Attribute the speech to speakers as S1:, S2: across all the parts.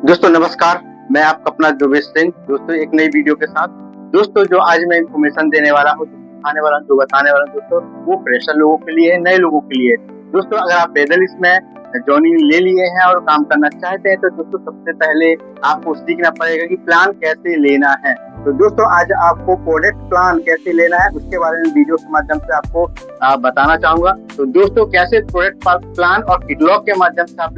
S1: दोस्तों नमस्कार, मैं आपका अपना ध्रुवेश सिंह। दोस्तों एक नई वीडियो के साथ दोस्तों जो आज मैं इन्फॉर्मेशन देने वाला हूँ, सिखाने वाला हूँ, जो बताने वाला हूँ दोस्तों, वो फ्रेशर लोगों के लिए है, नए लोगों के लिए। दोस्तों अगर आप पैदल इसमें जॉइनिंग ले लिए हैं और काम करना चाहते हैं तो दोस्तों सबसे पहले आपको सीखना पड़ेगा कि प्लान कैसे लेना है। तो दोस्तों आज आपको प्रोडक्ट प्लान कैसे लेना है उसके बारे में वीडियो के माध्यम से आपको बताना चाहूंगा। तो दोस्तों कैसे प्रोडक्ट प्लान और कैटलॉग के माध्यम से आप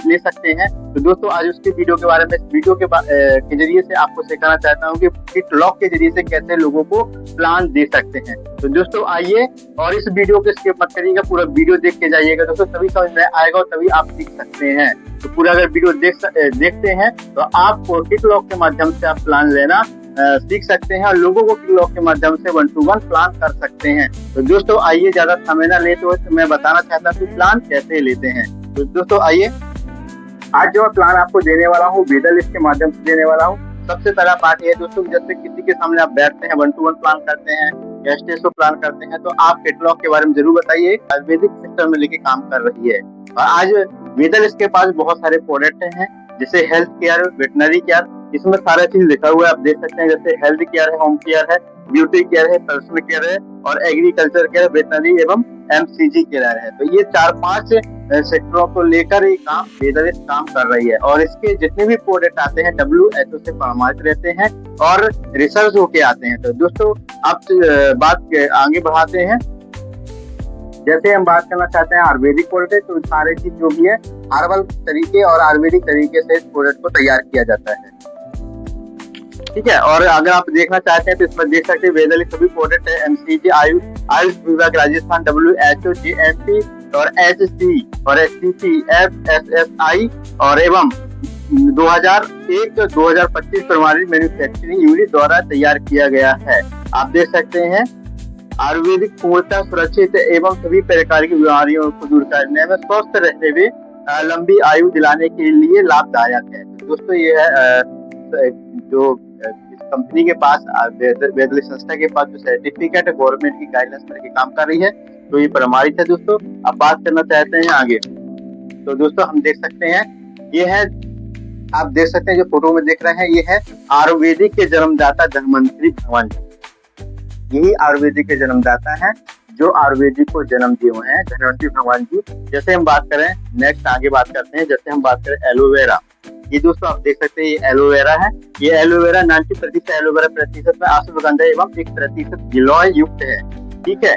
S1: ले सकते हैं। तो दोस्तों आज उसकी वीडियो के बारे में वीडियो के जरिए से आपको सिखाना चाहता हूँ कि कैटलॉग के जरिए से कैसे लोगों को प्लान दे सकते हैं। तो दोस्तों आइए और इस वीडियो को स्किप मत करिएगा, पूरा वीडियो देख के जाइएगा दोस्तों, तभी समझ में आएगा और तभी आप सीख सकते हैं। तो पूरा अगर वीडियो देखते हैं तो आप कैटलॉग के माध्यम से आप प्लान लेना सीख सकते हैं और लोगों को कैटलॉग के माध्यम से 1-to-1 प्लान कर सकते हैं। तो दोस्तों आइए, ज्यादा समय ना लेते हुए मैं बताना चाहता हूँ प्लान कैसे लेते हैं। तो दोस्तों आइए, आज जो प्लान आपको देने वाला हूँ वेदा लिस्ट के माध्यम से देने वाला हूँ। सबसे पहला पार्ट ये है दोस्तों, जैसे किसी के सामने आप बैठते हैं, 1-to-1 प्लान करते हैं या स्टेशो प्लान करते हैं, तो आप कैटलॉग के बारे में जरूर बताइए। आयुर्वेदिक सेक्टर में लेके काम कर रही है और आज वेदा लिस्ट के पास बहुत सारे प्रोडक्ट हैं, जैसे हेल्थ केयर, वेटनरी केयर, इसमें सारा चीज लिखा हुआ है, आप देख सकते हैं। जैसे हेल्थ केयर है, होम केयर है, ब्यूटी केयर है, पर्सनल केयर है और एग्रीकल्चर केयर, वेटनरी एवं एमसीजी केयर है। तो ये 4-5 सेक्टरों को लेकर ये काम वेदा लिस्ट काम कर रही है और इसके जितने भी प्रोडक्ट आते हैं WHO से प्रमाणित रहते हैं और रिसर्च होके आते हैं। तो दोस्तों आप बात आगे बढ़ाते हैं। जैसे हम बात करना चाहते हैं आयुर्वेदिक प्रोडक्ट, तो सारे चीज जो भी है हर्बल तरीके और आयुर्वेदिक तरीके से इस प्रोडक्ट को तैयार किया जाता है, ठीक है। और अगर आप देखना चाहते हैं तो इसमें देख सकते हैं वेदा लिस्ट सभी प्रोडक्ट है, एमसीजी, आयुष विभाग राजस्थान, WHO, GMP और HC और HCP, FSSI और एवं 2001-2025 प्रमाणित मैन्युफैक्चरिंग यूनिट द्वारा तैयार किया गया है। आप देख सकते हैं आयुर्वेदिक पूर्णतः सुरक्षित एवं सभी प्रकार की बीमारियों को दूर करने में स्वस्थ रहते हुए लंबी आयु दिलाने के लिए लाभदायक है। तो दोस्तों ये है जो इस कंपनी के पास वेदा लिस्ट संस्था के पास जो सर्टिफिकेट है, गवर्नमेंट की गाइडलाइंस पर के काम कर रही है, तो ये प्रमाणित है दोस्तों। अब बात करना चाहते हैं आगे, तो दोस्तों हम देख सकते हैं ये है, आप देख सकते हैं जो फोटो में देख रहे हैं, ये है आयुर्वेदिक के जन्मदाता धन्वंतरी भगवान जी। यही आयुर्वेदिक के जन्मदाता हैं जो आयुर्वेदिक को जन्म दिए हुए हैं, धन्वंतरी भगवान जी। जैसे हम बात करें, नेक्स्ट आगे बात करते हैं, जैसे हम बात करें एलोवेरा, ये दोस्तों आप देख सकते हैं ये एलोवेरा है। ये एलोवेरा 90% एलोवेरा प्रतिशत में अश्वगंधा एवं 1% गिलोय युक्त है, ठीक है।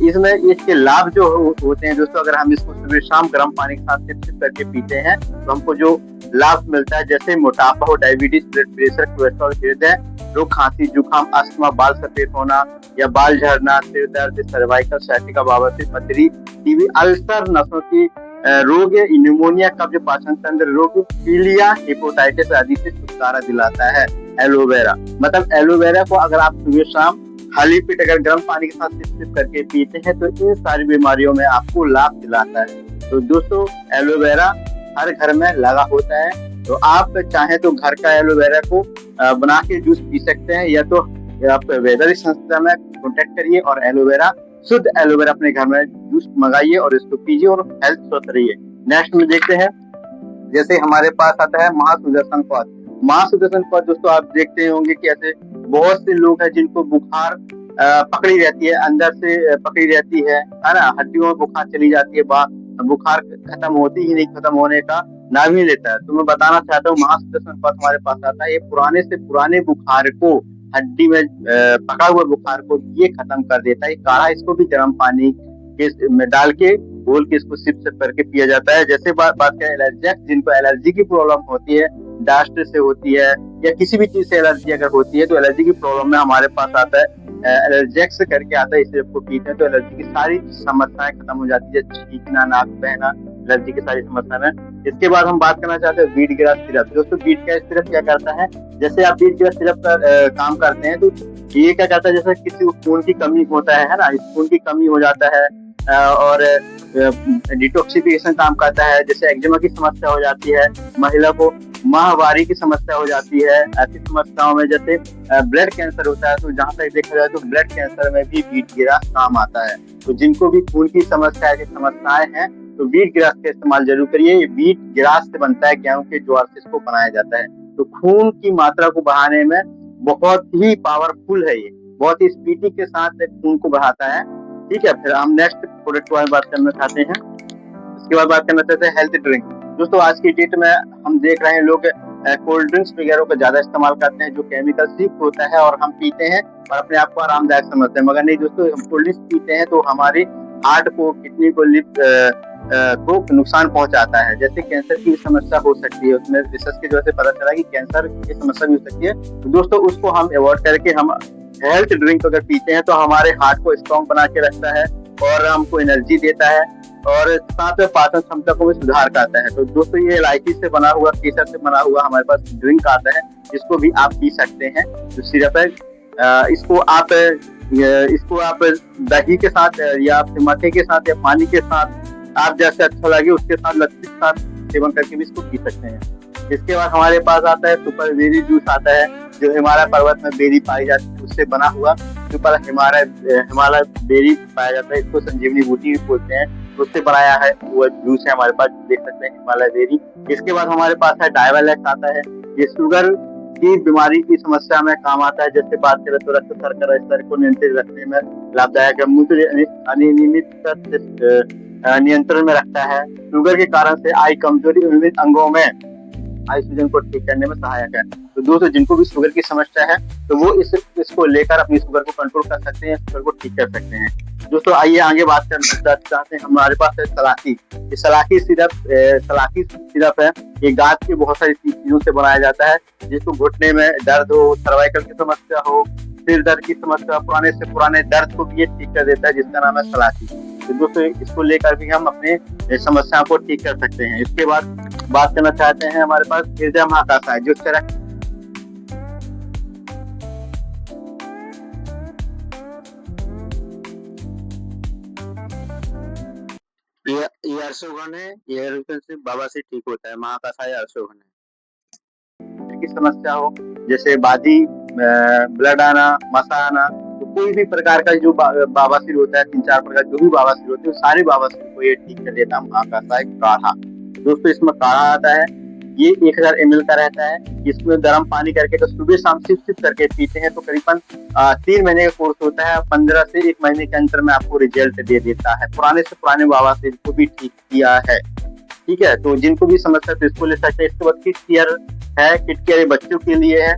S1: इसमें इसके लाभ जो होते हैं दोस्तों, अगर हम इसको सुबह शाम गर्म पानी के साथ सिप करके पीते हैं तो हमको जो लाभ मिलता है, जैसे मोटापा हो, डायबिटीज, ब्लड प्रेशर, कोलेस्ट्रॉल, हृदय रोग, खांसी, जुकाम, अस्थमा, बाल सफेद होना या बाल झड़ना, सिर दर्द, सर्वाइकल, साइटिका, बवासीर, पथरी, टीबी, अल्सर, नसों की रोग, न्यूमोनिया, कब्ज, पाचन तंत्र रोग, पीलिया, हेपेटाइटिस आदि से छुटकारा दिलाता है एलोवेरा। मतलब एलोवेरा को अगर आप सुबह शाम खाली पेट अगर गर्म पानी के साथ सिप करके पीते हैं तो इन सारी बीमारियों में आपको लाभ दिलाता है। तो दोस्तों एलोवेरा हर घर में लगा होता है, तो आप चाहे तो घर का एलोवेरा को बना के जूस पी सकते हैं, या तो आप वेदा लिस्ट संस्था में कॉन्टेक्ट करिए और एलोवेरा, शुद्ध एलोवेरा अपने घर में जूस मंगाइए और इसको पीजिए और हेल्थ स्वस्थ रहिए। नेक्स्ट में देखते हैं, जैसे हमारे पास आता है महासुदर्शन पद। महासुदर्शन पद दोस्तों आप देखते होंगे कि ऐसे बहुत से लोग हैं जिनको बुखार पकड़ी रहती है, अंदर से पकड़ी रहती है ना, हड्डियों में बुखार चली जाती है, बुखार खत्म होती ही नहीं, खत्म होने का नाम ही लेता है। तो मैं बताना चाहता हूँ महासुदर्शन पद हमारे पास आता है, ये पुराने से पुराने बुखार को, हड्डी में पका हुए बुखार को ये खत्म कर देता है। काढ़ा इसको भी गर्म पानी में डाल के घोल के इसको सिप करके पिया जाता है। जैसे बात करें एलर्जी, जिनको एलर्जी की प्रॉब्लम होती है, डस्ट से होती है या किसी भी चीज से एलर्जी अगर होती है, तो एलर्जी की प्रॉब्लम में हमारे पास आता है एलर्जेक्स करके आता है, इसे आपको पीते हैं तो एलर्जी की सारी समस्याएं खत्म हो जाती है, छींकना, नाक बहना, एलर्जी की सारी समस्याएं। इसके बाद हम बात करना चाहते हैं बीट ग्रास सिरप। दोस्तों बीट ग्रास सिरप क्या करता है, जैसे आप बीट ग्रास सिरप का काम करते हैं तो ये क्या करता है, जैसे किसी को खून की कमी होता है ना, खून की कमी हो जाता है और डिटॉक्सिफिकेशन काम करता है। जैसे एक्जिमा की समस्या हो जाती है, महिला को माहवारी की समस्या हो जाती है, ऐसी समस्याओं में जैसे ब्लड कैंसर होता है, तो जहाँ तक देखा जाए तो ब्लड कैंसर में भी बीट ग्रास काम आता है। तो जिनको भी खून की समस्या, ऐसी समस्याएं हैं तो वीट ग्रास का इस्तेमाल जरूर करिए। ये वीट ग्रास से बनता है, गेहूं के ज्वार से इसको बनाया जाता है। तो खून की मात्रा को बढ़ाने में बहुत ही पावरफुल है ये, बहुत ही स्पीडी के साथ खून को बढ़ाता है। ठीक है, फिर हम नेक्स्ट प्रोडक्ट के बारे में बात करना चाहते हैं। इसके बाद बात करना चाहते हैं हेल्थ ड्रिंक। दोस्तों आज की डेट में हम देख रहे हैं लोग कोल्ड ड्रिंक्स वगैरह का ज्यादा इस्तेमाल करते हैं, जो केमिकल युक्त होता है, और हम पीते हैं और अपने आप को आरामदायक समझते हैं। मगर नहीं दोस्तों, हम कोल्ड ड्रिंक्स पीते हैं तो हमारी हार्ट को, किडनी को, को नुकसान पहुंचाता है। जैसे कैंसर की समस्या हो सकती है, उसमें रिसर्च की वजह से पता चला कि कैंसर की समस्या भी हो सकती है। तो दोस्तों उसको हम अवॉइड करके हम हेल्थ ड्रिंक अगर पीते हैं तो हमारे हार्ट को स्ट्रॉन्ग बना के रखता है और हमको एनर्जी देता है और साथ में पाचन क्षमता को भी सुधार करता है। तो दोस्तों ये इलायची से बना हुआ, केसर से बना हुआ हमारे पास ड्रिंक आता है, जिसको भी आप पी सकते हैं। जो सिरप है इसको आप दही के साथ या मट्ठे के साथ या पानी के साथ आप जैसे अच्छा लगे उसके साथ लस्सी के साथ सेवन करके भी इसको पी सकते हैं। इसके बाद हमारे पास आता है सुपर बेरी जूस आता है, जो हिमालय पर्वत में बेरी पाई जाती है उससे बना हुआ सुपर हिमालय बेरी पाया जाता है। इसको संजीवनी बूटी भी बोलते हैं, उससे बनाया है वो जूस है हमारे पास, देख सकते हैं हिमालय बेरी। इसके बाद हमारे पास है डायवालेक्स आता है, ये शुगर की बीमारी की समस्या में काम आता है। जैसे बात करें तो रक्त शर्करा स्तर को नियंत्रित रखने में लाभदायक है, मूत्र अनियमित नियंत्रण में रखता है, शुगर के कारण से आई कमजोरी विभिन्न अंगों में ऑक्सीजन को ठीक करने में सहायक है। तो दोस्तों जिनको भी शुगर की समस्या है तो वो इसको लेकर अपनी शुगर को कंट्रोल कर सकते हैं, शुगर को ठीक कर सकते हैं। दोस्तों आइए आगे बात करना चाहते हैं। हमारे पास है सलाकी। ये सलाकी सिरप है, ये गाछ की बहुत सारी चीजों से बनाया जाता है, जिसको घुटने में दर्द हो, सर्वाइकल की समस्या हो, सिर दर्द की समस्या, पुराने से पुराने दर्द को भी ये ठीक कर देता है, जिसका नाम है सलाकी। तो दोस्तों इसको लेकर भी हम अपने समस्या को ठीक कर सकते हैं। इसके बाद बात करना चाहते हैं हमारे पास हृदय महाकासाय, जो चरक ये अर्शोगन है, ये से बाबा से ठीक होता है। महाकासाय अर्शोगन है। की समस्या हो जैसे बादी, ब्लड आना, मसा आना, तो कोई भी प्रकार का जो बाबासीर होता है, 3-4 प्रकार जो भी बाबासीर होते हैं, सारे बाबासीर को ये ठीक कर देता है महाकासाय काढ़ा। दोस्तों इसमें काढ़ा आता है, ये 1000 ml का रहता है। इसमें गर्म पानी करके तो सुबह शाम सिप करके पीते हैं तो करीबन 3 महीने का कोर्स होता है, 15 से 1 महीने के अंतर में आपको रिजल्ट दे देता है। पुराने से पुराने बाबासीर को भी ठीक किया है। ठीक है, तो जिनको भी समस्या है तो इसको ले सकते हैं। इसके बाद किड केयर है, किड केयर बच्चों के लिए है,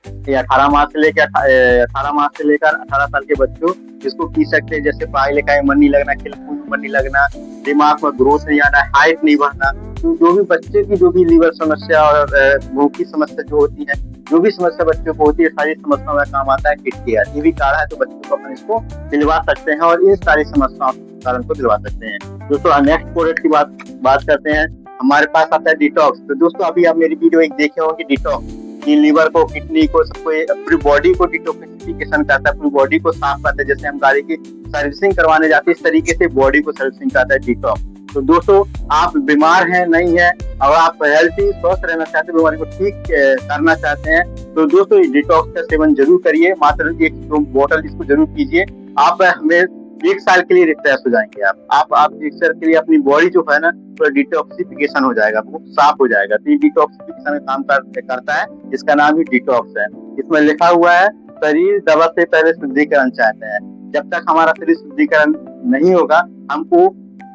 S1: 18 माह से लेकर 18 साल के बच्चों इसको पी सकते हैं। जैसे पढ़ाई लिखाई मन नहीं लगना, खेलकूद में मन नहीं लगना, दिमाग में ग्रोथ नहीं आना, हाइट नहीं बढ़ना, तो जो भी बच्चे की जो भी लीवर समस्या और भूख की समस्या जो होती है, जो भी समस्या बच्चों को होती है, सारी समस्याओं में काम आता है किड केयर। ये भी काढ़ा है तो बच्चों को अपन इसको दिलवा सकते हैं और इन सारी समस्याओं के कारण को दिलवा सकते हैं। दोस्तों नेक्स्ट प्रोडक्ट की बात करते हैं। हमारे पास आता है डिटॉक्स। तो दोस्तों अभी आप मेरी वीडियो एक देखे होंगे डिटॉक्स, कि लीवर को, किडनी को, सबको, पूरी बॉडी को डिटॉक्सिफिकेशन करता है, पूरी बॉडी को साफ करता है। जैसे हम गाड़ी की सर्विसिंग करवाने जाते हैं, इस तरीके से बॉडी को सर्विसिंग करता है डिटॉक्स। तो दोस्तों आप बीमार हैं, नहीं है, और आप हेल्थी स्वस्थ रहना चाहते हैं, बीमारी को ठीक करना चाहते हैं, तो दोस्तों डिटॉक्स का सेवन जरूर करिए। मात्र 1-2 बोतल इसको जरूर पीजिए। आप हमें 1 साल के लिए रिफ्रेश हो जाएंगे। आप 1 साल के लिए अपनी बॉडी जो है ना तो डिटॉक्सिफिकेशन हो जाएगा, वो साफ हो जाएगा। तो ये डिटॉक्सिफिकेशन का काम करता है, इसका नाम ही डिटॉक्स है। इसमें लिखा हुआ है शरीर दवा से पहले शुद्धिकरण चाहते हैं। जब तक हमारा शरीर शुद्धिकरण नहीं होगा, हमको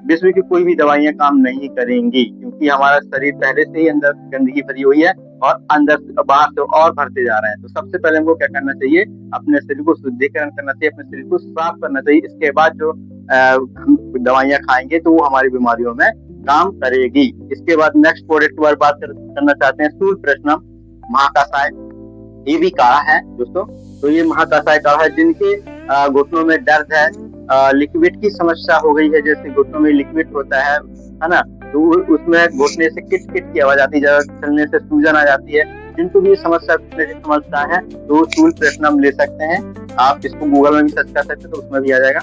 S1: विश्व की कोई भी दवाइयां काम नहीं करेंगी, क्योंकि हमारा शरीर पहले से ही अंदर गंदगी भरी हुई है और अंदर बाहर से और भरते जा रहे हैं। तो सबसे पहले हमको क्या करना चाहिए, अपने शरीर को शुद्धिकरण करना चाहिए, अपने शरीर को साफ करना चाहिए। इसके बाद जो हम दवाइयां खाएंगे तो वो हमारी बीमारियों में काम करेगी। इसके बाद नेक्स्ट प्रोडक्ट पर बात करना चाहते हैं सूर्यप्रश्नम महाकासाय। ये भी काढ़ा है दोस्तों। तो ये महाकासाय काढ़ा है, जिनके घुटनों में दर्द है, लिक्विड की समस्या हो गई है, जैसे घुटनों में लिक्विड होता है ना, तो उसमें घुटने से किट किट की आवाज आती है, ज्यादा चलने से सूजन आ जाती है। जिनको भी समस्या समझता है तो सूर्यप्रश्नम ले सकते हैं। आप इसको गूगल में भी सर्च कर सकते हैं तो उसमें भी आ जाएगा।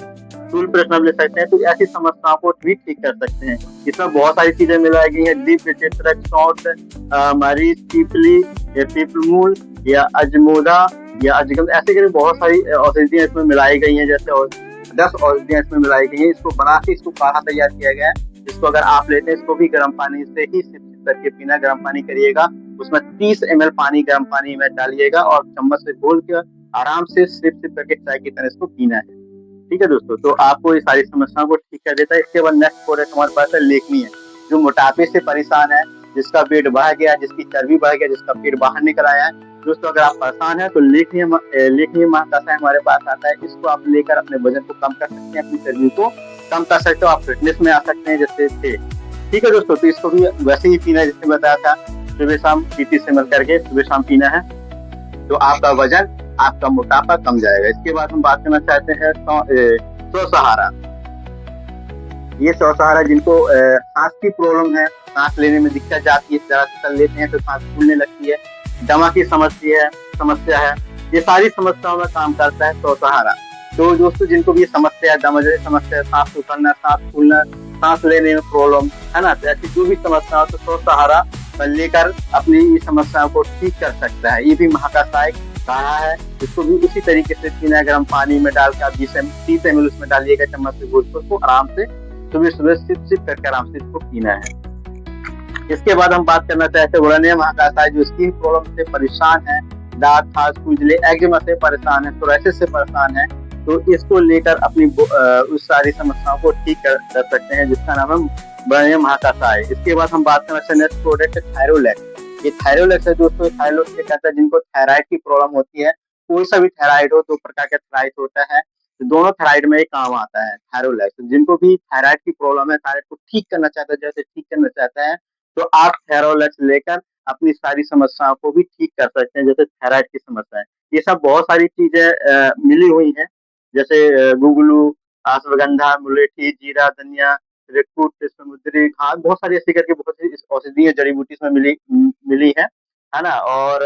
S1: सूर्यप्रश्नम ले सकते हैं, तो ऐसी समस्याओं को ठीक कर सकते हैं। इसमें बहुत सारी चीजें मिलाई गई है, मरीज, पीपलमूल या अजमोदा या अजगम, ऐसे करके बहुत सारी औषधियां इसमें मिलाई गई हैं। जैसे 10 औषधियां इसमें मिलाई गई हैं। इसको बना के इसको काढ़ा तैयार किया गया है। जिसको अगर आप लेते हैं इसको भी गर्म पानी से ही सिप सिप करके पीना। गर्म पानी करिएगा, उसमें 30 ml पानी गर्म पानी में डालिएगा और चम्मच से घोल के आराम से सिप सिप करके चाय की तरह इसको पीना है। ठीक है दोस्तों, तो आपको ये सारी समस्याओं को ठीक कर देता है। इसके बाद नेक्स्ट प्रोडक्ट हमारे पास है लेखनी है। जो मोटापे से परेशान है, जिसका वेट बढ़ गया, जिसकी चर्बी बढ़ गया, जिसका पेट बाहर निकल आया है, दोस्तों अगर आप परेशान है तो लेखनी महाकासा हमारे पास आता है। इसको आप लेकर अपने वजन को कम कर सकते हैं, अपनी चर्बी को कम कर सकते हो, आप फिटनेस में आ सकते हैं जैसे थे। ठीक है दोस्तों, तो इसको भी वैसे ही पीना है जैसे बताया था, सुबह शाम 30 ml करके सुबह शाम पीना है, तो आपका वजन, आपका मोटापा कम जाएगा। इसके बाद हम बात करना चाहते हैं स्वसहारा। ये स्वसहारा जिनको सांस की प्रॉब्लम है, सांस लेने में दिक्कत जाती है, जरा चल लेते हैं तो सांस फूलने लगती है, दमा की समस्या है, ये सारी समस्याओं में काम करता है स्वसहारा। तो दोस्तों जिनको भी ये समस्या है, दमा जैसी समस्या, सांस उतरना, सांस फूलना, सांस लेने में प्रॉब्लम है ना, तो ऐसी जो भी समस्या हो तो स्वसहारा लेकर अपनी इस समस्याओं को ठीक कर सकता है। ये भी महाकासाय काढ़ा है, इसको भी उसी तरीके से पीना है। गर्म पानी में डालकर आप 30 ml उसमें डालिएगा, चम्मच से घोल को आराम से सुबह सुबह सिप सिप करके आराम से इसको पीना है। इसके बाद हम बात करना चाहते हैं वरण्य महाकासाय। जो स्किन प्रॉब्लम से परेशान है, दांत खाज खुजले, एक्जिमा से परेशान है, सोराइसिस से परेशान है, तो इसको लेकर अपनी उस सारी समस्याओं को ठीक कर सकते हैं, जिसका नाम है वरण्य महाकासाय। इसके बाद हम बात करना चाहते हैं नेक्स्ट प्रोडक्ट थायरोलैक्स। ये थायरोलैक्स है दोस्तों, थायरोलैक्स ये कहता है जिनको थायराइड की प्रॉब्लम होती है, कोई सा भी थायराइड हो, 2 प्रकार का थायराइड होता है, तो दोनों थायराइड में ही काम आता है थायरोलैक्स। जिनको भी थायराइड की प्रॉब्लम है, थायराइड को ठीक करना चाहते हैं, जैसे ठीक करना चाहते हैं, तो आप थायरोलैक्स लेकर अपनी सारी समस्याओं को भी ठीक कर सकते हैं, जैसे थायराइड की समस्या है। ये सब बहुत सारी चीजें मिली हुई हैं, जैसे गुगलू, अश्वगंधा, मुलेठी, जीरा, धनिया, रेक्रूट, समुद्री घास, बहुत सारी ऐसी करके बहुत सी औषधीय जड़ी बूटी इसमें मिली है ना। और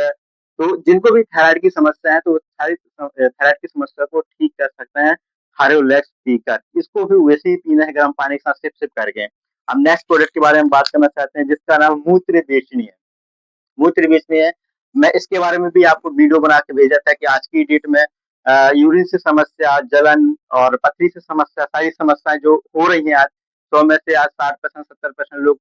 S1: तो जिनको भी थायराइड की समस्या है, तो थायराइड की समस्या को ठीक कर सकते हैं थायरोलैक्स पीकर। इसको भी वैसे ही पीना है गर्म पानी के साथ सिप सिप करके। अब नेक्स्ट प्रोडक्ट के बारे में बात करना चाहते हैं, जिसका नाम मूत्र बेचनी है। मूत्र बेचनी है, मैं इसके बारे में भी आपको वीडियो बना के भेजा था कि आज की डेट में यूरिन से समस्या, जलन और पथरी से समस्या, सारी समस्याएं जो हो रही हैं आज 100 में से आज 60% 70% लोग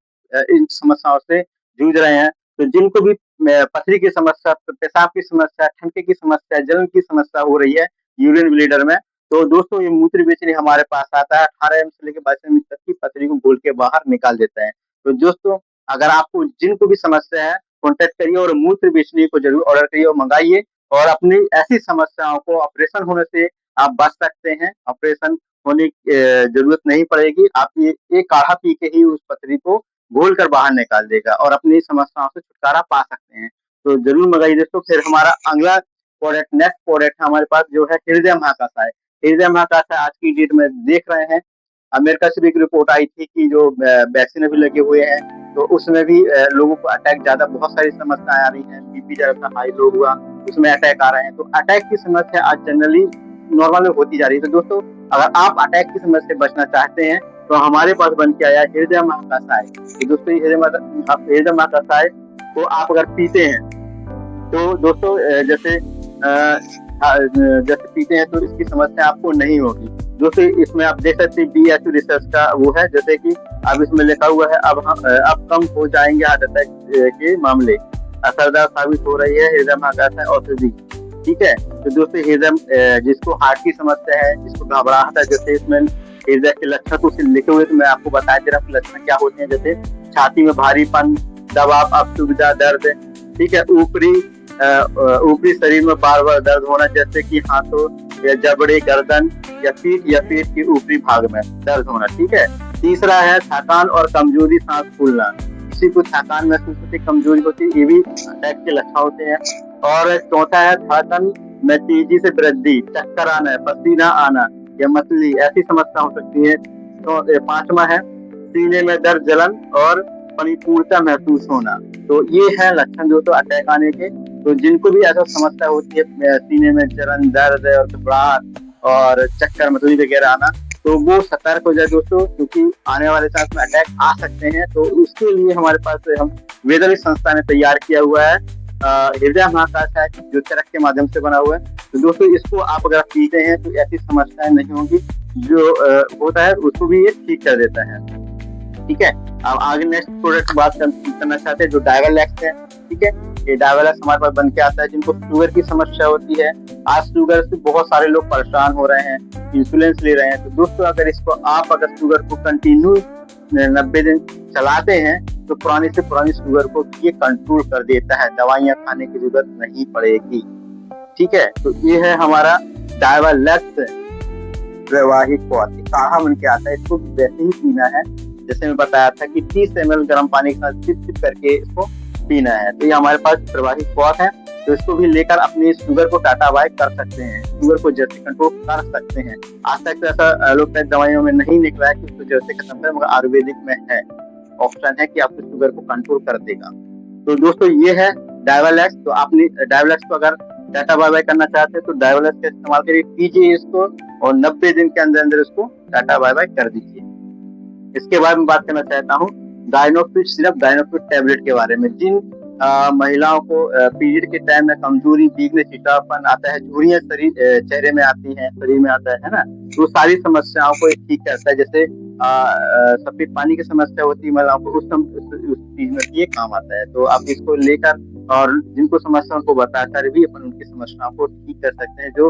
S1: इन समस्याओं से जूझ रहे हैं। तो जिनको भी पथरी की समस्या, पेशाब की समस्या, ठंडे की समस्या, जलन की समस्या हो रही है यूरिन ब्लीडर में, तो दोस्तों ये मूत्र बेचनी हमारे पास आता है। 18 एम से लेकर 22 एम तक की पथरी को घोल के बाहर निकाल देता है। तो दोस्तों अगर आपको जिनको भी समस्या है, कॉन्टेक्ट करिए और मूत्र बेचनी को जरूर ऑर्डर करिए और मंगाइए, और अपनी ऐसी समस्याओं को ऑपरेशन होने से आप बच सकते हैं। ऑपरेशन होने की जरूरत नहीं पड़ेगी, आप ये काढ़ा पी के ही उस पथरी को घोल कर बाहर निकाल देगा और अपनी समस्याओं से छुटकारा पा सकते हैं। तो जरूर मंगाइए दोस्तों। फिर हमारा अगला प्रोडक्ट, नेक्स्ट प्रोडक्ट हमारे पास जो है हृदय महाकासाय। हृदय महाकासाय आज की डेट में देख रहे हैं, अमेरिका से भी एक रिपोर्ट आई थी कि जो वैक्सीन अभी लगे हुए हैं, तो उसमें भी लोगों को अटैक ज्यादा, बहुत सारी समस्याएं आ रही हैं, बीपी ज्यादा हाई लो हुआ, उसमें अटैक आ रहे हैं। तो अटैक की समस्या आज जनरली नॉर्मल में होती जा रही है। तो दोस्तों अगर आप अटैक की समस्या से बचना चाहते हैं तो हमारे पास बन के आया हृदय महाकासाय। तो दोस्तों हृदय महाकासाय को आप अगर पीते हैं तो दोस्तों जैसे पीते हैं तो इसकी समस्या आपको नहीं होगी। दोस्तों इसमें आप देख सकते हैं BSU रिसर्च का वो है, जैसे कि अब इसमें लिखा हुआ है अब कम हो जाएंगे हार्ट अटैक के मामले, असरदार साबित हो रही है हृदय महाकासाय औषधि। ठीक है, तो दोस्तों हृदय जिसको हार्ट की समस्या है, जिसको घबराहट है, जैसे इसमें हृदय के लक्षण कुछ लिखे हुए, तो मैं आपको बता दे रहा हूँ लक्षण क्या होते हैं। जैसे छाती में भारीपन, दबाव, असुविधा, दर्द, ठीक है, ऊपरी शरीर में बार बार दर्द होना, जैसे कि हाथों या जबड़े, गर्दन या पेट के ऊपरी भाग में दर्द होना। ठीक है, तीसरा है थकान और कमजोरी, सांस फूलना, किसी को थकान महसूस होती, कमजोरी होती, ये भी अटैक के लक्षण होते हैं। और चौथा है धड़कन में तेजी से वृद्धि, चक्कर आना, पसीना आना या मतली, ऐसी समस्या हो सकती है। तो पांचवा है सीने में दर्द, जलन और परिपूर्णता महसूस होना। तो ये है लक्षण जो तो अटैक आने के। तो जिनको भी ऐसा समस्या होती है सीने में जलन, दर्द और घबराहट और चक्कर, मतली वगैरह आना, तो वो सतर्क हो जाए दोस्तों, क्योंकि आने वाले समय में अटैक आ सकते हैं। तो उसके लिए हमारे पास हम वेदर संस्था ने तैयार किया हुआ है हृदय महाकासाय, जो चरक के माध्यम से बना हुआ है। तो दोस्तों इसको आप अगर पीते हैं तो ऐसी समस्याएं नहीं होगी, जो होता है उसको भी ये ठीक कर देता है। ठीक है। अब आगे नेक्स्ट प्रोडक्ट बात करना चाहते हैं जो डायवालैक्स है, ठीक है। ये डायवालैक्स हमारे पास बन के आता है जिनको शुगर की समस्या होती है। आज शुगर से बहुत सारे लोग परेशान हो रहे हैं, इंसुलिन ले रहे हैं। तो दोस्तों अगर अगर शुगर को कंटिन्यू 90 दिन चलाते हैं तो पुरानी से पुरानी शुगर को ये कंट्रोल कर देता है, दवाइयां खाने की जरूरत नहीं पड़ेगी, ठीक है। तो ये है हमारा डायवालैक्स वैवाहिक पौध, काढ़ा बन के आता है। इसको वैसे ही पीना है जैसे मैं बताया था कि 30 ml गर्म पानी के साथ सिप करके इसको पीना है। तो ये हमारे पास प्रवाहिक पौध है, तो इसको भी लेकर अपनी शुगर को टाटा बाय कर सकते हैं, शुगर को जैसे कंट्रोल कर सकते हैं। आज तक तो ऐसा एलोपैथ दवाइयों में नहीं निकला है कि उसको जैसे खत्म करें, मगर आयुर्वेदिक में है, ऑप्शन है कि आपकी शुगर को कंट्रोल कर देगा। तो दोस्तों ये है डायवालैक्स। तो आपने डायवालैक्स को अगर टाटा बाय बाय करना चाहते हैं तो डायवालैक्स का इस्तेमाल करिए, पीजिए इसको और 90 दिन के अंदर अंदर इसको टाटा बाय बाय कर दीजिए। इसके बाद में बात करना चाहता हूँ डायनोफिट सिरप, डायनोफिट टैबलेट के बारे में। जिन महिलाओं को पीरियड के टाइम में कमजोरी, वीकनेस, चिड़चिड़ापन आता है, झुर्रियां चेहरे में आती हैं, शरीर में आता है ना, तो सारी समस्याओं को ठीक करता है। जैसे सफेद पानी की समस्या होती है महिलाओं को, उस चीज में ये काम आता है। तो आप इसको लेकर और जिनको समस्याओं को बताकर भी अपन उनकी समस्याओं को ठीक कर सकते हैं। जो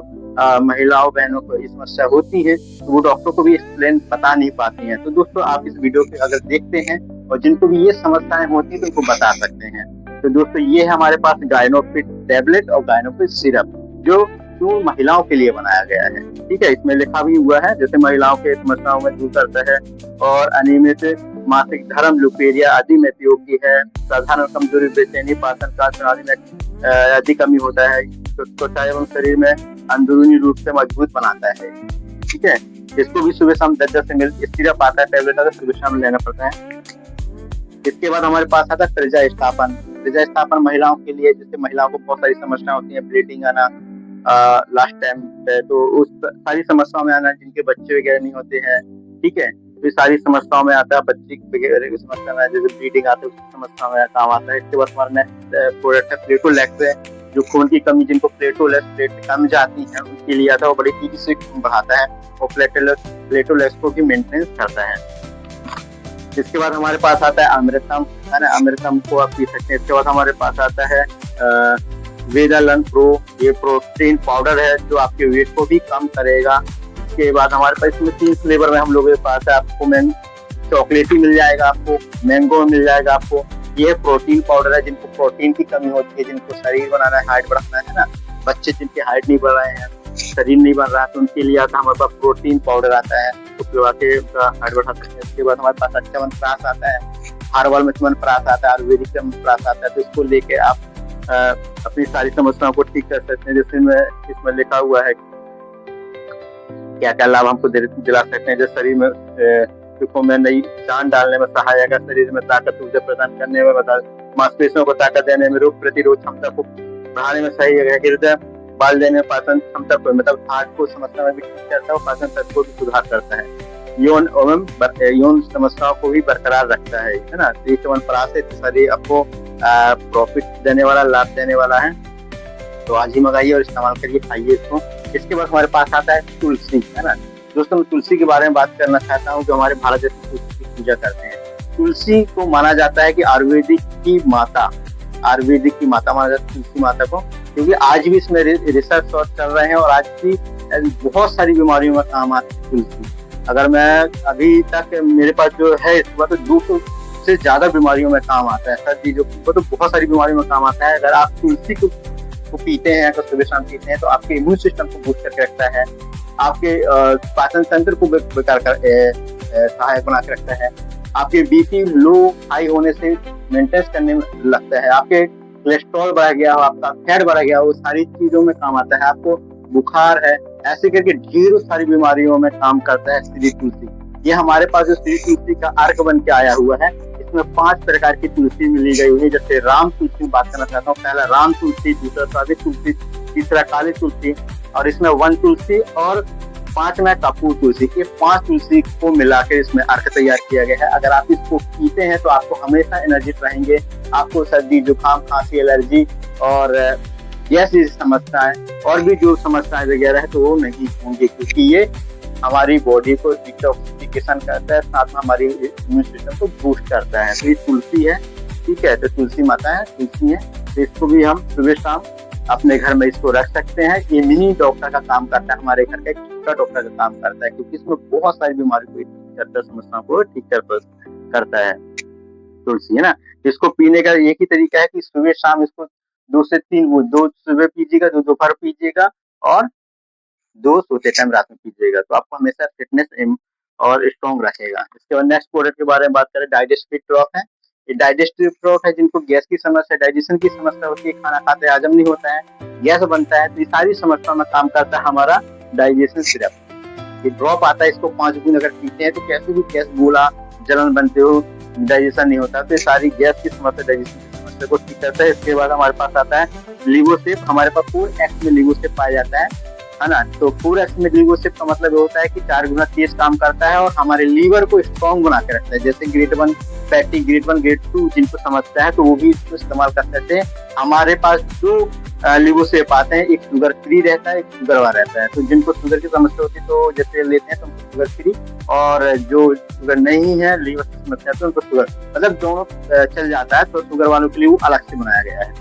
S1: महिलाओं बहनों को ये समस्या होती है तो वो डॉक्टर को भी एक्सप्लेन बता नहीं पाती हैं। तो दोस्तों आप इस वीडियो को अगर देखते हैं और जिनको भी ये समस्याएं होती है तो उनको बता सकते हैं। तो दोस्तों ये है हमारे पास गायनोफिट टैबलेट और गायनोफिट सिरप जो महिलाओं के लिए बनाया गया है, ठीक है। इसमें लिखा भी हुआ है जैसे महिलाओं के समस्याओं में दूर करता है और अनियमित मासिक धर्म, लुपेरिया आदि में उपयोगी है। साधारण कमजोरी, बेचैनी, पाचन का प्रणाली में अधिक कमी होता है, त्वचा एवं शरीर में अंदरूनी रूप से मजबूत बनाता है, ठीक है। इसको भी सुबह शाम 10-10 ml सिरप आता है, टैबलेट आता है, सुबह शाम लेना पड़ता है। इसके बाद हमारे पास आता है प्रजास्थापन। प्रजास्थापन महिलाओं के लिए, जैसे महिलाओं को बहुत सारी समस्याएं होती हैं, ब्लीडिंग आना लास्ट टाइम पे, तो उस सारी समस्याओं में आना, जिनके बच्चे वगैरह नहीं होते हैं, ठीक है, तो सारी समस्याओं में आता है। बच्चे वगैरह की समस्या में, जैसे ब्लीडिंग आती है उसकी समस्या में काम आता है। इसके बाद हमारा नेक्स्ट प्रोडक्ट है प्लेटोलैक्स है, जो खून की कमी, जिनको प्लेट कम जाती है उनके लिए आता है, वो बड़ी तेजी से खून बढ़ाता है और प्लेटोलैक्स को भी मेंटेन करता है। इसके बाद हमारे पास आता है अमृतम, है ना, अमृतम को आप पी सकते हैं। इसके बाद हमारे पास आता है वेदालन प्रो, ये प्रोटीन पाउडर है जो आपके वेट को भी कम करेगा। इसके बाद हमारे पास इसमें 3 फ्लेवर में हम लोगों के पास है, आपको चॉकलेटी मिल जाएगा, आपको मैंगो मिल जाएगा आपको। ये प्रोटीन पाउडर है जिनको प्रोटीन की कमी होती है, जिनको शरीर बनाना है, हाइट बढ़ाना है ना, बच्चे जिनके हाइट नहीं बढ़ रहे हैं, शरीर नहीं बन रहा है, तो उनके लिए आता है हमारे पास प्रोटीन पाउडर आता है, उसको के उनका हाइट बढ़ा सकते हैं। इसके बाद हमारे पास च्यवनप्राश आता है, हर्बल में च्यवनप्राश आता है, आयुर्वेदिक च्यवनप्राश आता है। तो इसको लेके आप अपनी सारी समस्याओं को ठीक कर सकते हैं। जैसे इसमें लिखा हुआ है क्या क्या लाभ हमको दिला सकते हैं। जैसे शरीर में सुखों में नई जान डालने में सहायक है, शरीर में ताकत ऊर्जा प्रदान करने में, मांसपेशियों को ताकत देने में, रोग प्रतिरोध क्षमता को बढ़ाने में सही है, हृदय बाल देने में, पाचन क्षमता को, मतलब हार्ट को समस्या में भी ठीक करता है और पाचन तंत्र को भी सुधार करता है, यौन एवं यौन समस्याओं को भी बरकरार रखता है ना। तो ये च्यवनप्राश है, शरीर आपको प्रॉफिट देने वाला, लाभ देने वाला है। तो आज ही मंगाइए और इस्तेमाल करिए, खाइए इसको। इसके बाद हमारे पास आता है तुलसी, है ना। दोस्तों मैं तुलसी के बारे में बात करना चाहता हूँ, जो हमारे भारत देश में तुलसी की पूजा करते हैं। तुलसी को माना जाता है कि आयुर्वेदिक की माता माना जाता है तुलसी माता को, क्योंकि आज भी इसमें रिसर्च चल रहे हैं और आज भी बहुत सारी बीमारियों में काम आती है तुलसी। अगर मैं अभी तक मेरे पास जो है इसके बाद तो 200 से ज्यादा बीमारियों में काम आता है, सर्दी जो तो बहुत सारी बीमारियों में काम आता है। अगर आप तुलसी को पीते हैं, अगर सुबह शाम पीते हैं, तो आपके इम्यून सिस्टम को बूस्ट करके रखता है, आपके पाचन तंत्र को सहायक बना के रखता है, आपके बीपी लो हाई होने से मेंटेन करने में लगता है, आपके कोलेस्ट्रॉल बढ़ गया हो, आपका फैट बढ़ गया हो, सारी चीजों में काम आता है, आपको बुखार है, ऐसे करके ढेरों सारी बीमारियों में काम करता है श्री तुलसी। ये हमारे पास जो श्री तुलसी का अर्क बन के आया हुआ है, इसमें 5 प्रकार की तुलसी मिली गई हुई है। जैसे राम तुलसी बात करना चाहता हूँ, पहला राम तुलसी, दूसरा सादी तुलसी, तीसरा काली तुलसी, और इसमें वन तुलसी और 5वां कपूर तुलसी। ये 5 तुलसी को मिलाकर इसमें अर्क तैयार किया गया है। अगर आप इसको पीते हैं तो आपको हमेशा एनर्जिक रहेंगे, आपको सर्दी, जुकाम, खांसी, एलर्जी और जैसी समस्याएं और भी जो समस्याएं वगैरह है तो वो नहीं होंगी, क्योंकि ये हमारी बॉडी को डिटॉक्सिफाई डिटॉक्सिफिकेशन करता है, साथ में हमारी इम्यून सिस्टम को बूस्ट करता है। तो ये तुलसी है, ठीक है, तो तुलसी माता है, तुलसी है, तो इसको भी हम सुबह शाम अपने घर में इसको रख सकते हैं। ये मिनी डॉक्टर का काम करता है, हमारे घर का एक छोटा डॉक्टर का काम करता है, क्योंकि इसमें बहुत सारी बीमारी को ठीक करता है, समस्याओं को ठीक करता है तुलसी, है ना। इसको पीने का एक ही तरीका है कि सुबह शाम इसको 2 से 3 बूंद, 2 सुबह पीजिएगा, 2 दोपहर पीजिएगा और 2 सोते टाइम रात में पीजिएगा, तो आपको हमेशा फिटनेस और स्ट्रॉन्ग रखेगा। इसके बाद नेक्स्ट प्रोडक्ट के बारे में बात करें, डाइजेस्टिव ड्रॉप है। ये डाइजेस्टिव ड्रॉप है जिनको गैस की समस्या, डाइजेशन की समस्या होती है, खाना खाते हजम नहीं होता है, गैस बनता है, तो ये सारी समस्याओं में काम करता है हमारा डाइजेशन सिरप। ये ड्रॉप आता है, इसको 5 बूंद अगर पीते हैं तो कैसे भी गैस, गोला, जलन बनते हो, डाइजेशन नहीं होता, तो ये सारी गैस की समस्या, डाइजेशन की समस्या को ठीक करता है। इसके बाद हमारे पास आता है लिवोसेप। हमारे पास 4x में लिवोसेप पाया जाता है ना। तो 4x में लिवोसेप का मतलब होता है कि 4 गुना तेज काम करता है और हमारे लीवर को स्ट्रॉन्ग बना के रखता है। जैसे ग्रेड 1 फैटी, ग्रेड 1 ग्रेड 2 जिनको समझता है तो वो भी इसको इस्तेमाल कर सकते हैं। हमारे पास 2 लिवोसेप आते हैं, एक शुगर फ्री रहता है, एक शुगर वाला रहता है। तो जिनको शुगर की समस्या होती है तो जैसे लेते हैं तो उनको शुगर फ्री, और जो शुगर नहीं है, लीवर की समस्या है तो उनको शुगर, मतलब दोनों चल जाता है। तो शुगर वालों के लिए वो अलग से बनाया गया है,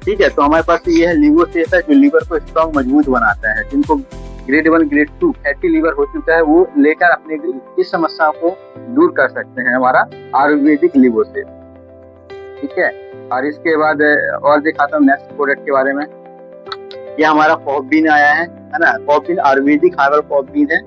S1: ठीक है। तो हमारे पास ये है लिवोसेप है, जो लीवर को स्ट्रॉन्ग मजबूत बनाता है। जिनको ग्रेड 1 ग्रेड 2 फैटी लीवर हो चुका है वो लेकर अपने इस समस्या को दूर कर सकते हैं, हमारा आयुर्वेदिक लिवोसेप, ठीक है। और इसके बाद और दिखाता हूँ नेक्स्ट प्रोडक्ट के बारे में। ये हमारा कॉफबीन आया है ना। कॉफबीन आयुर्वेदिक हर्बल कॉफबीन है,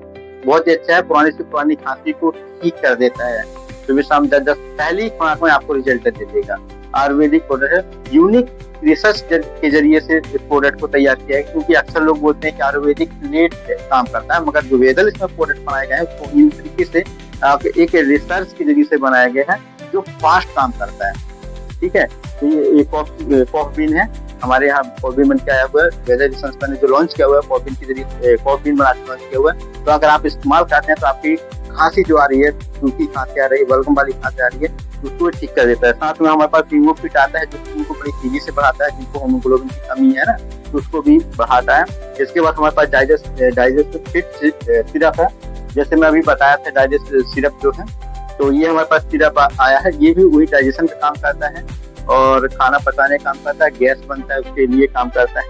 S1: बहुत ही अच्छा है, पुरानी से पुरानी खांसी को ठीक कर देता है। सुबह शाम 10 पहली खुराक में आपको रिजल्ट दे देगा। आयुर्वेदिक प्रोडक्ट है, यूनिक रिसर्च के जरिए से इस प्रोडक्ट को तैयार किया है, क्योंकि अक्सर लोग बोलते हैं कि आयुर्वेदिक लेट काम करता है, मगर जो वेदल इसमें प्रोडक्ट बनाए गए हैं उसको यूं तरीके से एक रिसर्च के जरिए से बनाया गया है जो फास्ट काम करता है, ठीक है। तो ये कॉफबीन है, हमारे यहाँ कॉफबीन बन के आया हुआ है, वेदर संस्था ने जो लॉन्च किया हुआ है कॉफबीन के जरिए, कॉफबीन बना के लॉन्च किया हुआ है। तो अगर आप इस्तेमाल करते हैं तो आपकी खांसी जो आ रही है, सूखी खांसी आ रही है, बलगम वाली खांसी आ रही है, उसको ठीक कर देता है। साथ में हमारे पास हीमोफिट आता है जो खून को बड़ी तेजी से बढ़ाता है, जिनको हीमोग्लोबिन की कमी है ना, तो उसको भी बढ़ाता है। इसके बाद हमारे पास डाइजेस्ट फिट सिरप है, जैसे मैं अभी बताया था डाइजेस्ट सिरप जो है, तो ये हमारे पास सिरप आया है। ये भी वही डाइजेशन का काम करता है और खाना पचाने का काम करता है, गैस बनता है उसके लिए काम करता है।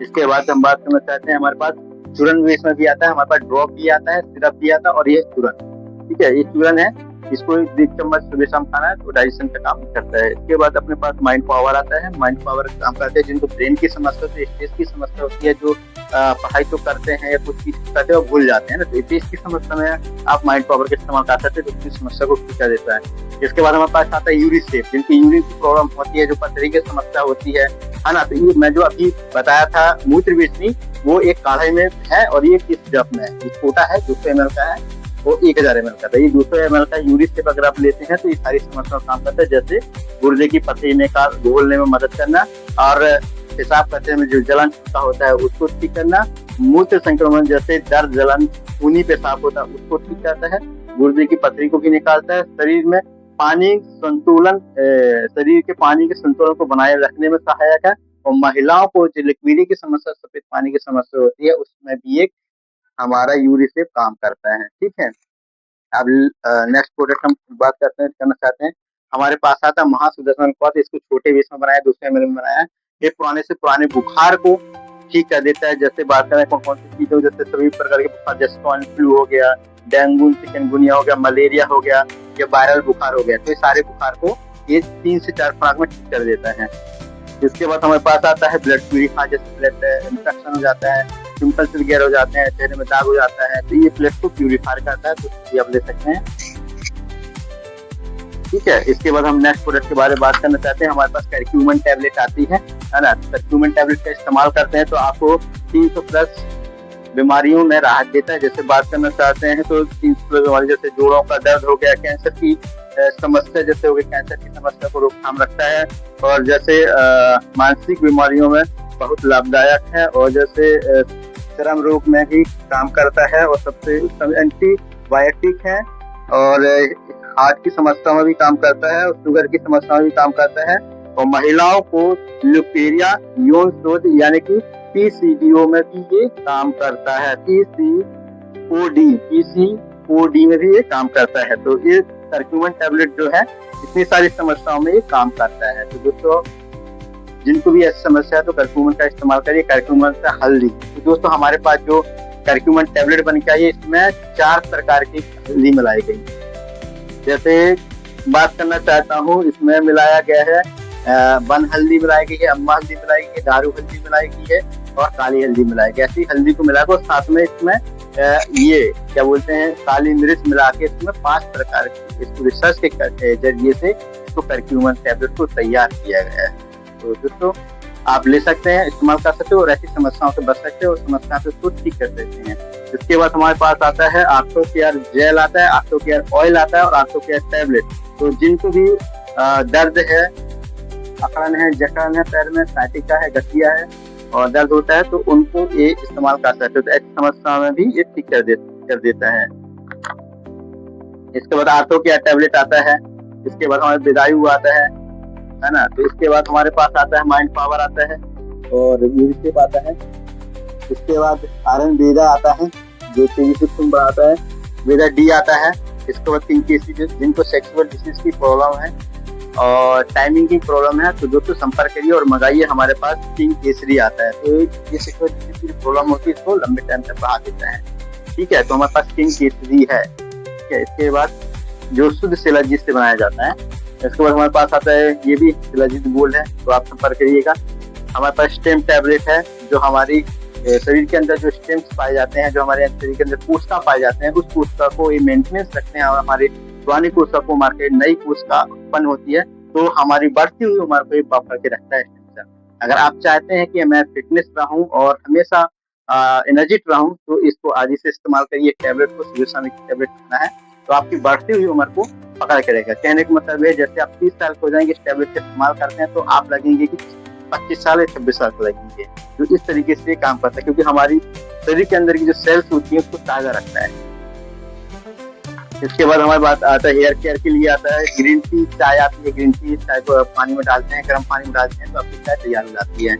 S1: इसके बाद हम बात करना चाहते हैं, हमारे पास चूरन भी इसमें भी आता है, हमारे पास ड्रॉप भी आता है, सिरप भी आता है, और ये चूरन, ठीक है, ये चूरन है, इसको 1 चम्मच सुबह शाम खाना है तो डाइजेशन का काम करता है। इसके बाद अपने पास माइंड पावर आता है। माइंड पावर काम करते हैं जिनको ब्रेन की समस्या होती है, स्ट्रेस की समस्या होती है, जो पढ़ाई तो करते हैं या कुछ चीज करते हैं भूल जाते हैं ना, तो स्ट्रेस की समस्या में आप माइंड पावर का इस्तेमाल कर सकते हैं, तो उसकी समस्या को ठीक कर देता है। इसके बाद हमारे पास आता है यूरिसेप, जिनकी यूरिन की प्रॉब्लम होती है, जो पथरी की समस्या होती है ना। तो ये मैं जो अभी बताया था मूत्र बेचनी, वो एक काढ़े में है और ये किस सिरप में है, ये छोटा है 200 ml का है, वो 1000 ml का था। ये 200 ml का यूरिसेप अगर आप लेते हैं तो ये सारी समस्या काम करता है, जैसे गुर्दे की पथरी में का घोलने में मदद करना, और पेशाब करते में जो जलन का होता है उसको ठीक करना, मूत्र संक्रमण जैसे दर्द, जलन, खूनी पेशाब होता है उसको ठीक करता है, गुर्दे की पथरी को भी निकालता है, शरीर में पानी संतुलन, शरीर के पानी के संतुलन को बनाए रखने में सहायक है, और महिलाओं को जो लिक्विडी की समस्या, सफेद पानी की समस्या होती है, उसमें भी एक हमारा यूरिसेप काम करता है, ठीक है। अब नेक्स्ट प्रोडक्ट हम बात करना चाहते हैं, हमारे पास आता है महासुदर्शन क्वाथ। इसको छोटे बेस में बनाया, 200 ml में बनाया है। ये पुराने से पुराने बुखार को ठीक कर देता है। जैसे बात करें कौन कौन सी चीजों, जैसे सभी प्रकार के बुखार, जैसे स्वाइन फ्लू हो गया, डेंगू, चिकनगुनिया हो गया, मलेरिया हो गया, या वायरल बुखार हो गया, तो ये सारे बुखार को ये 3 से 4 खुराक में ठीक कर देता है। इसके बाद हमारे पास आता है ब्लड प्यूरिफायर, जैसे ब्लड इन्फेक्शन हो जाता है, पिंपल्स वगैरह हो जाते हैं, चेहरे में दाग हो जाता है, तो ये ब्लड को प्यूरिफायर करता है, तो ये आप ले सकते हैं, ठीक है। इसके बाद हम नेक्स्ट प्रोडक्ट के बारे में बात करना चाहते हैं, हमारे पास करक्यूमिन टैबलेट आती है ना। करक्यूमिन टैबलेट का इस्तेमाल करते हैं तो आपको 300+ बीमारियों में राहत देता है। जैसे बात करना चाहते हैं तो 300+ बीमारी, जैसे जोड़ों का दर्द हो गया, कैंसर की समस्या जैसे हो गई, कैंसर की समस्या को रोकथाम रखता है, और जैसे मानसिक बीमारियों में बहुत लाभदायक है, और जैसे चर्म रोग में भी काम करता है, और सबसे एंटीबायोटिक है, और हार्ट की समस्या में भी काम करता है, और शुगर की समस्या में भी काम करता है, और महिलाओं को ल्यूकेरिया, यौन शोध यानी कि PCOD में भी ये काम करता है। PCOD OD में भी ये काम करता है। तो ये करक्यूमिन टैबलेट जो है इतनी सारी समस्याओं में ये काम करता है। तो दोस्तों जिनको भी ऐसी समस्या है तो करक्यूमिन का इस्तेमाल करिए, करक्यूमिन का हल्दी। तो दोस्तों हमारे पास जो करक्यूमिन टैबलेट बन के आई है इसमें 4 प्रकार की हल्दी मिलाई गई। जैसे बात करना चाहता हूँ, इसमें मिलाया गया है वन हल्दी मिलाई गई है, अम्मा हल्दी मिलाई गई है, दारू हल्दी मिलाई गई है और काली हल्दी मिलाई गई है। ऐसी हल्दी को मिलाकर साथ में इसमें ये क्या बोलते हैं काली मिर्च मिला के इसमें 5 प्रकार की इसको रिसर्च के जरिए से इसको करक्यूमिन टैबलेट को तैयार किया गया है। तो दोस्तों आप ले सकते हैं, इस्तेमाल कर सकते हो और ऐसी समस्याओं से बच सकते हो और समस्या से खुद ठीक कर सकते हैं। इसके बाद हमारे पास आता है आर्थो केयर जेल आता है, आर्थो केयर ऑयल आता है और आर्थो केयर टैबलेट। तो जिनको भी दर्द है, अकड़न है, जकड़न है, पैर में साइटिका है, गठिया है और दर्द होता है तो उनको ये इस्तेमाल कर सकते हो। तो ऐसी समस्या में भी ये ठीक कर देता है। इसके बाद आर्थो केयर टैबलेट आता है। इसके बाद हमारे विदायु आता है ना। तो इसके बाद हमारे पास आता है माइंड पावर आता है और यूरिस्टिप आता है। इसके बाद आयरन वेदा आता है जो तेजी से खून बढ़ाता है, वेदा डी आता है। इसके बाद किंग केसरी जिनको सेक्सुअल डिसीज की प्रॉब्लम है और टाइमिंग की प्रॉब्लम है तो दोस्तों संपर्क करिए और मंगाइए, हमारे पास किंग केसरी आता है। तो ये सेक्सुअल डिसीज की प्रॉब्लम होती है इसको लंबे टाइम तक बढ़ा देता है। ठीक है, तो हमारे पास किंग केसरी है। ठीक है, इसके बाद जो शुद्ध शिलाजीत से बनाया जाता है। इसके बाद हमारे पास आता है ये भी शिलाजीत गोल्ड है, तो आप संपर्क करिएगा। हमारे पास स्टेम टैबलेट है जो हमारी शरीर के अंदर जो स्टेम्स पाए जाते हैं, जो हमारे शरीर के अंदर कोशिका पाए जाते हैं, उस कोशिका को ये मेंटेनेंस रखते हैं और हमारे पुरानी कोशिका को मार के नई कोशिका उत्पन्न होती है तो हमारी बढ़ती हुई उम्र को बफर के रखता है। अगर आप चाहते हैं कि मैं फिटनेस रहूं और हमेशा एनर्जिट रहूं तो इसको आज ही से इस्तेमाल करिए। टैबलेट को सुबह शाम टैबलेट खाना है तो आपकी बढ़ती हुई उम्र को पकड़ के रहेगा। कहने का मतलब है जैसे आप 30 साल हो जाएंगे इस टैबलेट का इस्तेमाल करते हैं तो आप लगेंगे कि 25 साल या 26 साल के लगेंगे। तो इस तरीके से काम करता है क्योंकि हमारी शरीर के अंदर की जो सेल्स होती है उसको ताजा रखता है। इसके बाद हमारे बात आता है हेयर केयर के लिए आता है ग्रीन टी चाय आती है। ग्रीन टी चाय को पानी में डालते हैं, गर्म पानी में डालते हैं तो आपकी चाय तैयार हो जाती है।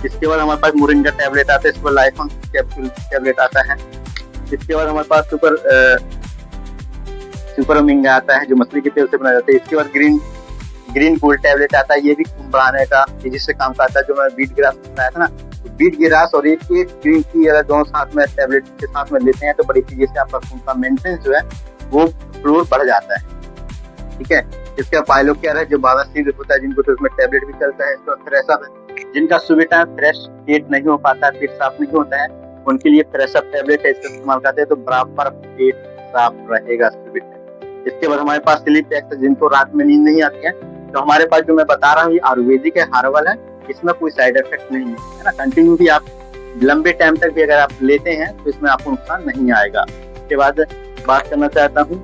S1: इसके बाद हमारे पास मोरिंगा टैबलेट आता है, इसके बाद लाइफॉन कैप्सूल टैबलेट आता है। इसके बाद हमारे पास सुपर ओमेगा आता है जो मछली के तेल से बनाया जाता है। इसके बाद ग्रीन गोल्ड टैबलेट आता है, ये भी खून बढ़ाने का जिससे काम करता है। जो मैं बीट ग्रास बताया था ना, बीट ग्रास और एक ग्रीन टी अगर दोनों साथ में टैबलेट के साथ में लेते हैं तो बड़ी तेजी से आपका खून का मेंटेनेंस जो है वो फ्लोर बढ़ जाता है। ठीक है, इसका पाइलो केयर है जो बादासीर होता है जिनको तो उसमें टैबलेट भी चलता है। इसका फ्रेशअप है जिनका सुबह टाइम फ्रेश पेट नहीं हो पाता, पेट साफ नहीं होता है, उनके लिए फ्रेशअप टैबलेट है, इसका इस्तेमाल करते हैं तो बराबर पेट साफ रहेगा सुबह। इसके बाद हमारे पास स्लीप टैक्स है जिनको रात में नींद नहीं आती है तो हमारे पास जो मैं बता रहा हूँ ये आयुर्वेदिक है, हर्बल है, इसमें कोई साइड इफेक्ट नहीं है ना। कंटिन्यू भी आप लंबे टाइम तक भी अगर आप लेते हैं तो इसमें आपको नुकसान नहीं आएगा। इसके बाद बात करना चाहता हूँ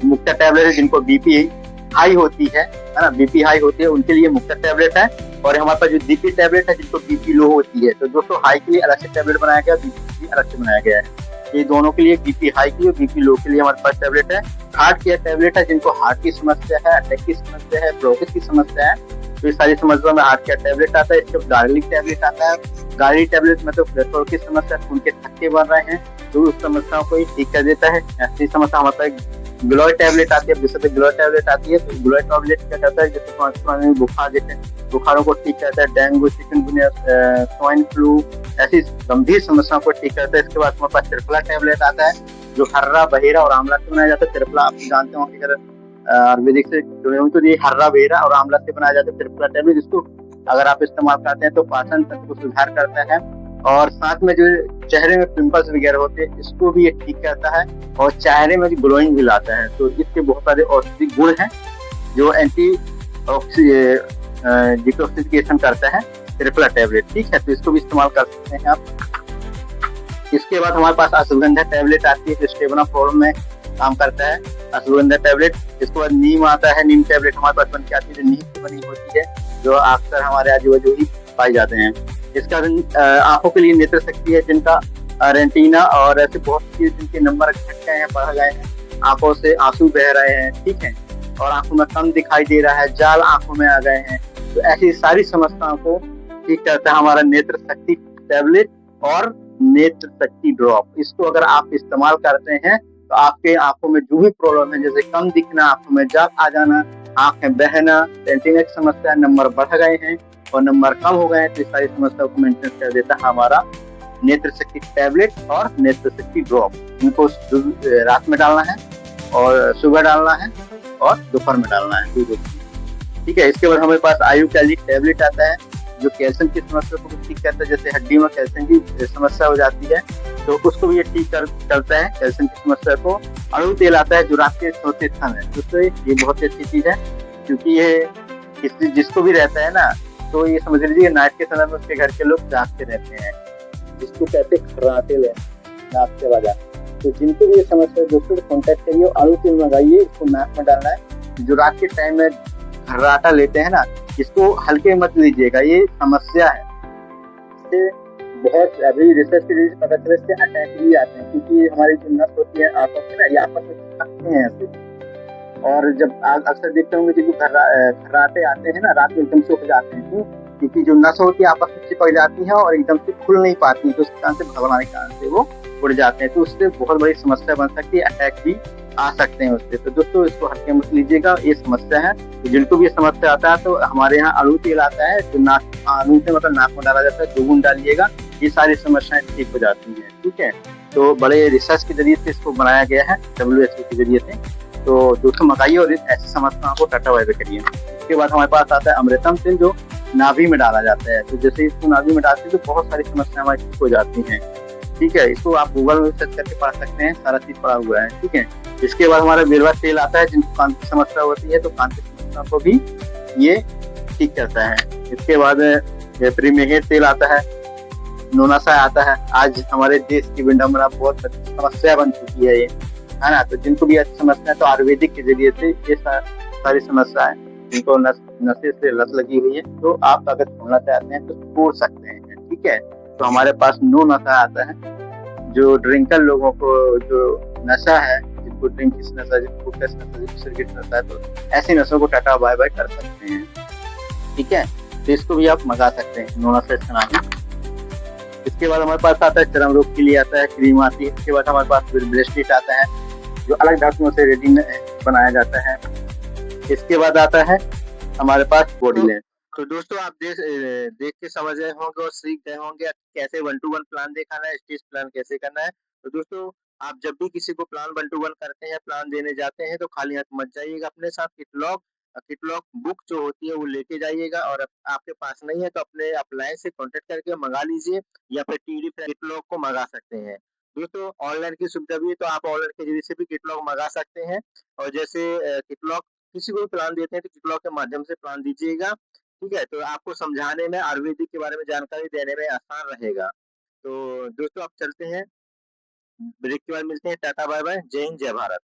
S1: मुक्ता टैबलेट है जिनको बीपी हाई होती है ना, बीपी हाई होती है उनके लिए मुक्ता टैबलेट है। और हमारे पास जो बीपी टैबलेट है जिनको बीपी लो होती है तो दोस्तों हाई के लिए अलग से टैबलेट बनाया गया, बीपी के लिए अलग से बनाया गया है। ये दोनों के लिए बीपी हाई के लिए बीपी लो के लिए हमारे पास टैबलेट है। हार्ट केयर टैबलेट है जिनको हार्ट की समस्या है, अटैक की समस्या है, ब्लॉकेज की समस्या है तो ये सारी समस्या में हार्ट केयर टैबलेट आता है। इसके बाद गार्लिक टैबलेट आता है। गार्लिक टैबलेट में तो कोलेस्ट्रॉल की समस्या, खून के थक्के बन रहे हैं तो उस समस्याओं को ठीक कर देता है। ऐसी समस्या हमारे पास ग्लोय टैबलेट आती है, जैसे ग्लोय टैबलेट आती है तो ग्लोय टैबलेट क्या करता है जैसे बुखार जैसे बुखारों को ठीक करता है, डेंगू, चिकनगुनिया, स्वाइन फ्लू ऐसी गंभीर समस्याओं को ठीक करता है। इसके बाद हमारे पास त्रिफला टैबलेट आता है जो हर्रा, बहेरा और आंवला से बनाया जाता है। त्रिफला आप जानते हो कि अगर आयुर्वेदिक से जुड़े हो तो ये हर्रा, बहेरा और आंवला से बनाया जाता है त्रिफला टैबलेट। इसको अगर आप इस्तेमाल करते हैं तो पाचन तंत्र को सुधार करता है और साथ में जो चेहरे में पिंपल्स वगैरह होते हैं इसको भी ये ठीक करता है और चेहरे में ग्लोइंग भी लाता है। तो इसके बहुत सारे औषधि गुण हैं जो एंटी डिटॉक्सिफिकेशन करता है त्रिफला टैबलेट। ठीक है, तो इसको भी इस्तेमाल कर सकते हैं आप। इसके बाद हमारे पास अश्वगंधा टैबलेट आती है जो स्टेबना प्रॉब्लम में काम करता है, अश्वगंधा टैबलेट। इसके बाद नीम आता है, नीम टैबलेट हमारे पास बन के आती है जो नीम से बनी होती है जो अक्सर हमारे आजू बाजू ही पाए जाते हैं। इसका आंखों के लिए नेत्र शक्ति है जिनका रेटिना और ऐसे बहुत सी जिनके नंबर घट गए हैं, बढ़ गए हैं, आंखों से आंसू बह रहे हैं, ठीक है, और आंखों में कम दिखाई दे रहा है, जाल आंखों में आ गए हैं, तो ऐसी सारी समस्याओं को ठीक करता है हमारा नेत्र शक्ति टैबलेट और नेत्र शक्ति ड्रॉप। इसको अगर आप इस्तेमाल करते हैं तो आपके आँखों में जो भी प्रॉब्लम है, जैसे कम दिखना, आँखों में जाग आ जाना, आँखें बहना, रेटिना की समस्या, नंबर बढ़ गए हैं और नंबर कम हो गए हैं, तो इस सारी समस्याओं को मेंटेन कर देता है हमारा नेत्र शक्ति टैबलेट और नेत्र शक्ति ड्रॉप। इनको रात में डालना है और सुबह डालना है और दोपहर में डालना है, 2-2 ठीक है। इसके बाद हमारे पास आयु कैलिक टैबलेट आता है, जो कैल्शियम की समस्या को भी ठीक करता है। जैसे हड्डी में कैल्शियम की समस्या हो जाती है, तो उसको भी ये ठीक करता है कैल्शियम की समस्या को। अड़ू तेल आता है जो रात के सोते समय, तो ये बहुत ही अच्छी चीज है, क्योंकि ये जिसको भी रहता है ना, तो ये समझ लीजिए नाइट के समय में उसके घर के लोग जागते रहते हैं, जिसको कहते खर्राटे ले नाक से वजह। तो जिनको भी ये समस्या है दोस्तों कॉन्टेक्ट करिए, अड़ू तेल मंगाइए, इसको नाक में डालना है। जो रात के टाइम में खर्राटा लेते हैं ना, इसको हल्के मत लीजिएगा, ये समस्या है। इससे बहुत अभी रिसर्च के जरिए पता चला इससे अटैक भी आते हैं, क्योंकि हमारी जो नस होती है आंखों की ना, ये आपस में चिपकते हैं ऐसे। और जब अक्सर देखते होंगे जिनको खर्राटे आते हैं ना, रात में एकदम से उठ जाते हैं, क्योंकि जो नस होती है आपस में चिपक जाती है और एकदम से खुल नहीं पाती, तो उसके कारण से भगवान के कारण से वो उड़ जाते हैं, तो उससे बहुत बड़ी समस्या बन सकती है, अटैक भी आ सकते हैं उससे। तो दोस्तों इसको हल्के मत लीजिएगा, ये समस्या है। तो जिनको भी ये समस्या आता है, तो हमारे यहाँ अड़ू तेल आता है, जो अड़ू से मतलब नाक में डाला जाता है, 2 बूंद डालिएगा, ये सारी समस्याएं ठीक हो जाती हैं, ठीक है। तो बड़े रिसर्च के जरिए से इसको बनाया गया है, WHO के जरिए से। तो दोस्तों मंगाइए और ऐसी समस्याओं को टाटा बाय बाय करिए। उसके बाद हमारे पास आता है अमृतम तेल, जो नाभि में डाला जाता है। तो जैसे इसको नाभि में डालते हैं तो बहुत सारी समस्याएं हमारी ठीक हो जाती हैं, ठीक है। इसको आप गूगल में सर्च करके पढ़ सकते हैं, सारा चीज पड़ा हुआ है, ठीक है। इसके बाद हमारा बेलवा तेल आता है, जिनको कान की समस्या होती है, तो कान की समस्या को भी ये ठीक करता है। इसके बाद प्रीमेहेर तेल आता है, नोनासा आता है। आज हमारे देश की विडंबना बहुत समस्या बन चुकी है ये, है ना। तो जिनको भी अच्छी समस्या है, तो आयुर्वेदिक के जरिए से ये सारी समस्या है, जिनको नशे से लत लगी हुई है, तो आप अगर छोड़ना चाहते हैं तो छोड़ सकते हैं, ठीक है। तो हमारे पास नो नशा आता है, जो ड्रिंकर लोगों को जो नशा है, जिनको ड्रिंक की नशा, जिनको कैस नशा, जिनको सिगरेट नशा है, तो ऐसे नशों को टाटा बाय बाय कर सकते हैं, ठीक है। तो इसको भी आप मंगा सकते हैं, नो नशा इसका नाम है। इसके बाद हमारे पास आता है चर्म रोग के लिए आता है क्रीम आती है। इसके बाद हमारे पास ब्रेसलेट आता है, जो अलग धातुओं से रेडी बनाया जाता है। इसके बाद आता है हमारे पास बॉडी लेंस। तो दोस्तों आप देख के समझ गए होंगे और सीख गए होंगे कैसे 1 to 1 प्लान दिखाना है, स्टेज प्लान कैसे करना है। तो दोस्तों आप जब भी किसी को प्लान 1 to 1 करते हैं, प्लान देने जाते हैं, तो खाली हाथ मत जाइएगा, अपने साथ किटलॉग बुक जो होती है वो लेके जाइएगा। और आपके पास नहीं है तो अपने अप्लायंस से कॉन्टेक्ट करके मंगा लीजिए, या फिर टीडी किटलॉग को मंगा सकते हैं। दोस्तों ऑनलाइन की सुविधा भी है, तो आप ऑनलाइन के जरिए से भी किटलॉग मंगा सकते हैं। और जैसे किटलॉग किसी को भी प्लान देते हैं, तो किटलॉग के माध्यम से प्लान दीजिएगा, ठीक है। तो आपको समझाने में, आयुर्वेदिक के बारे में जानकारी देने में आसान रहेगा। तो दोस्तों आप चलते हैं, ब्रेक के बाद मिलते हैं, टाटा बाय बाय, जय हिंद जय भारत।